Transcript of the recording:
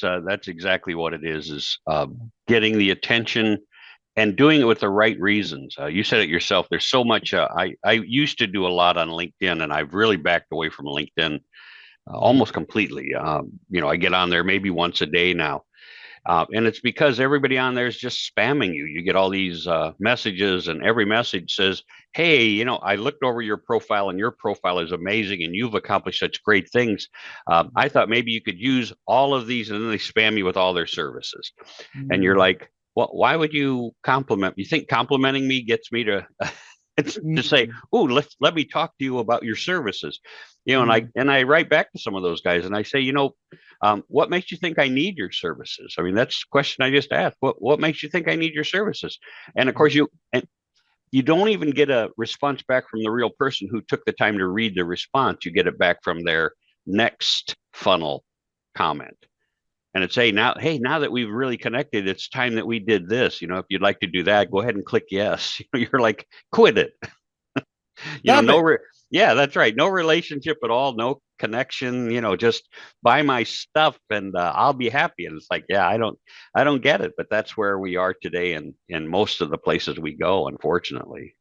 that's exactly what it is getting the attention and doing it with the right reasons. You said it yourself. There's so much. I used to do a lot on LinkedIn, and I've really backed away from LinkedIn almost completely. I get on there maybe once a day now. And it's because everybody on there is just spamming you. You get all these messages, and every message says, "Hey, I looked over your profile, and your profile is amazing, and you've accomplished such great things. I thought maybe you could use all of these," and then they spam you with all their services, and you're Mm, like, "Well, why would you compliment? You think complimenting me gets me to it's to say, mm, oh, let me talk to you about your services, and I mm, write back to some of those guys, and I say, what makes you think I need your services? I mean, that's the question I just asked. What makes you think I need your services? And of course, you don't even get a response back from the real person who took the time to read the response. You get it back from their next funnel comment. And it's hey, now that we've really connected, it's time that we did this. If you'd like to do that, go ahead and click yes. You're like, quit it. Stop No, it. yeah, that's right. No relationship at all, no connection. Just buy my stuff and I'll be happy. And it's like, yeah, I don't get it, but that's where we are today, in most of the places we go, unfortunately.